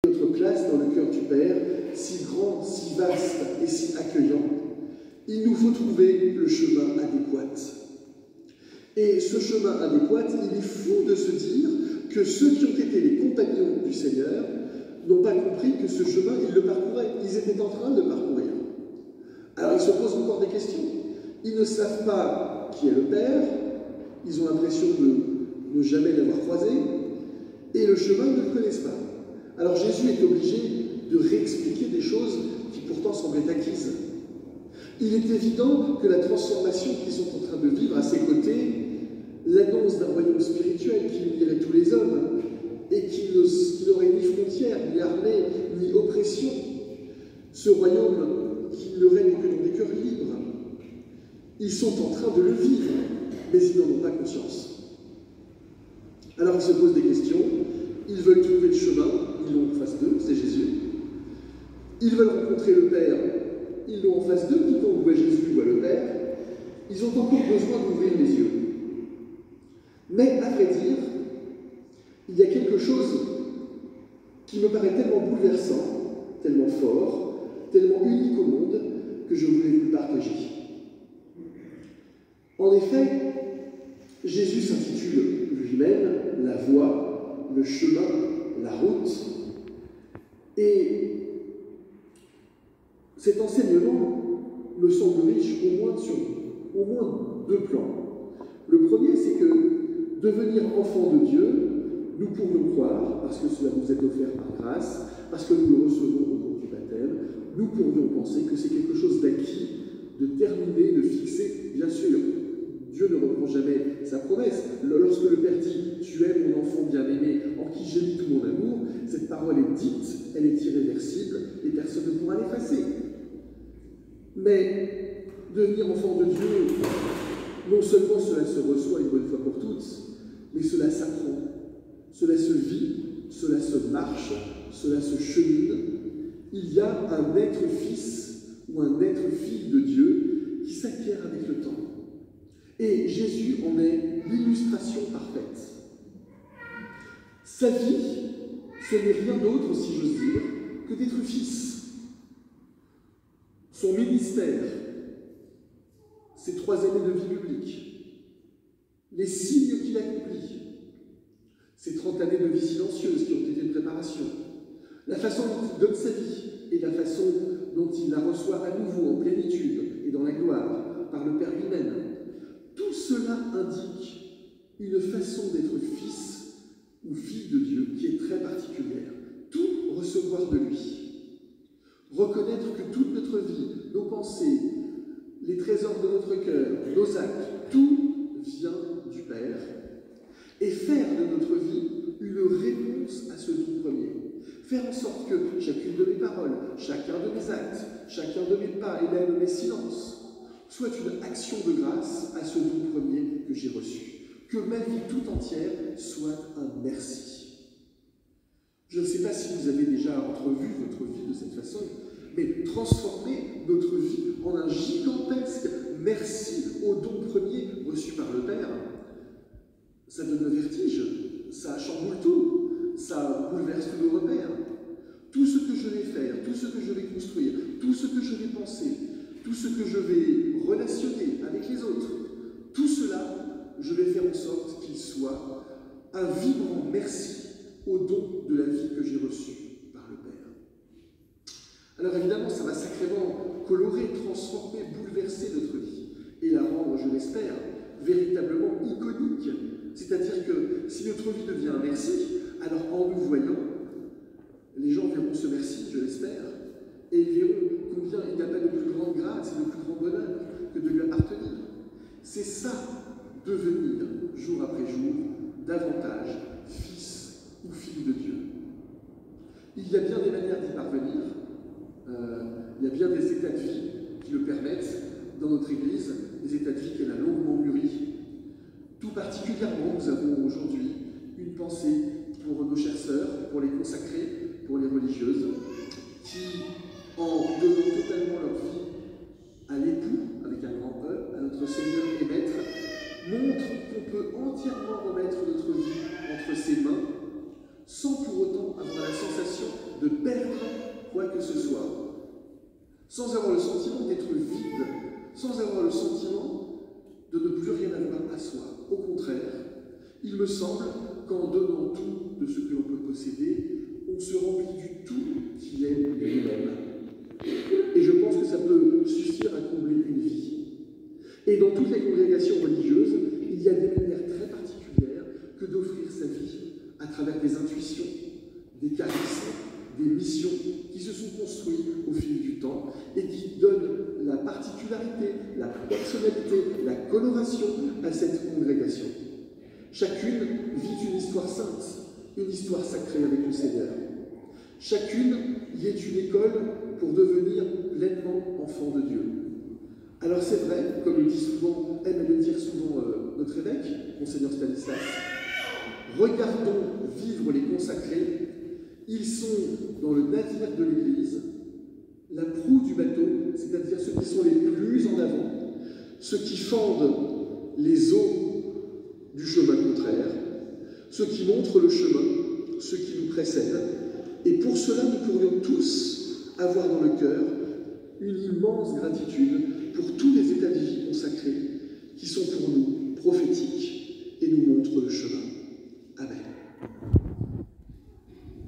notre place dans le cœur du Père, si grand, si vaste et si accueillant, il nous faut trouver le chemin adéquat. Et ce chemin adéquat, il est fou de se dire que ceux qui ont été les compagnons du Seigneur n'ont pas compris que ce chemin, ils le parcouraient. Ils étaient en train de le parcourir. Alors ils se posent encore des questions. Ils ne savent pas qui est le Père, ils ont l'impression de ne jamais l'avoir croisé, et le chemin, ils ne le connaissent pas. Alors Jésus est obligé de réexpliquer des choses qui pourtant semblaient acquises. Il est évident que la transformation qu'ils sont en train de vivre à ses côtés, l'annonce d'un royaume spirituel qui unirait tous les hommes et qui n'aurait ni frontières, ni armée, ni oppression, ce royaume qui ne règne que dans des cœurs libres, ils sont en train de le vivre, mais ils n'en ont pas conscience. Alors ils se posent des questions, ils veulent trouver le chemin, ils l'ont en face d'eux, c'est Jésus. Ils veulent rencontrer le Père, ils l'ont en face d'eux, quiconque voit Jésus voit le Père. Ils ont encore besoin d'ouvrir les yeux. Mais à vrai dire, il y a quelque chose qui me paraît tellement bouleversant, tellement fort, tellement unique au monde, que je voulais vous le partager. En effet, Jésus s'intitule lui-même la voie, le chemin, la route. Et cet enseignement me semble riche au moins deux plans. Le premier, c'est que devenir enfant de Dieu, nous pourrions croire, parce que cela nous est offert par grâce, parce que nous le recevons au cours du baptême, nous pourrions penser que c'est quelque chose d'acquis, de terminé, de fixé. Bien sûr, Dieu ne reprend jamais sa promesse. Lorsque le Père dit « Tu es mon enfant bien-aimé, en qui j'ai mis tout mon amour », cette parole est dite, elle est irréversible, et personne ne pourra l'effacer. Mais devenir enfant de Dieu, non seulement cela se reçoit une bonne fois pour toutes, mais cela s'apprend, cela se vit, cela se marche, cela se chemine. Il y a un être-fils ou un être-fille de Dieu qui s'acquiert avec le temps. Et Jésus en est l'illustration parfaite. Sa vie, ce n'est rien d'autre, si j'ose dire, que d'être fils. Son ministère, ses 3 années de vie publique, les signes qu'il accomplit, ses 30 années de vie silencieuse qui ont été une préparation, la façon dont il donne sa vie et la façon dont il la reçoit à nouveau en plénitude et dans la gloire par le Père lui-même, tout cela indique une façon d'être fils ou fille de Dieu qui est très particulière. Tout recevoir de lui. Reconnaître que toute notre vie, nos pensées, les trésors de notre cœur, nos actes, tout vient du Père. Et faire de notre vie une réponse à ce don premier. Faire en sorte que chacune de mes paroles, chacun de mes actes, chacun de mes pas et même mes silences soit une action de grâce à ce don premier que j'ai reçu. Que ma vie tout entière soit un merci. Je ne sais pas si vous avez déjà entrevu votre vie de cette façon, mais transformer notre vie en un gigantesque merci au don premier reçu par le Père, ça donne le vertige, ça chamboule tout, ça bouleverse tous nos repères. Tout ce que je vais faire, tout ce que je vais construire, tout ce que je vais penser, tout ce que je vais relationner avec les autres, tout cela, je vais faire en sorte qu'il soit un vibrant merci au don de la vie que j'ai reçue par le Père. Alors évidemment, ça va sacrément colorer, transformer, bouleverser notre vie et la rendre, je l'espère, véritablement iconique. C'est-à-dire que si notre vie devient un merci, alors en nous voyant, les gens verront ce merci, je l'espère, et ils verront combien il n'y a pas de plus grande grâce et de plus grand bonheur que de lui appartenir. C'est ça, devenir, jour après jour, davantage fils ou fille de Dieu. Il y a bien des manières d'y parvenir, il y a bien des états de vie qui le permettent dans notre Église, des états de vie qu'elle a longuement mûris. Tout particulièrement, nous avons aujourd'hui une pensée pour nos chères sœurs, pour les consacrés, pour les religieuses, qui, en donnant totalement leur vie à l'époux, avec un grand E, à notre Seigneur et Maître, montrent qu'on peut entièrement remettre notre vie entre ses mains, sans pour autant avoir la sensation sans avoir le sentiment d'être vide, sans avoir le sentiment de ne plus rien avoir à soi. Au contraire, il me semble qu'en donnant tout de ce que l'on peut posséder, on se remplit du tout qui est lui-même. Et je pense que ça peut suffire à combler une vie. Et dans toutes les congrégations religieuses, il y a des manières très particulières que d'offrir sa vie à travers des intuitions, des charismes, des missions qui se sont construites au fil du temps et qui donnent la particularité, la personnalité, la coloration à cette congrégation. Chacune vit une histoire sainte, une histoire sacrée avec le Seigneur. Chacune y est une école pour devenir pleinement enfant de Dieu. Alors c'est vrai, comme aime le dire souvent notre évêque, Monseigneur Stanislas, regardons vivre les consacrés. Ils sont dans le navire de l'Église, la proue du bateau, c'est-à-dire ceux qui sont les plus en avant, ceux qui fendent les eaux du chemin contraire, ceux qui montrent le chemin, ceux qui nous précèdent. Et pour cela, nous pourrions tous avoir dans le cœur une immense gratitude pour tous les états de vie consacrés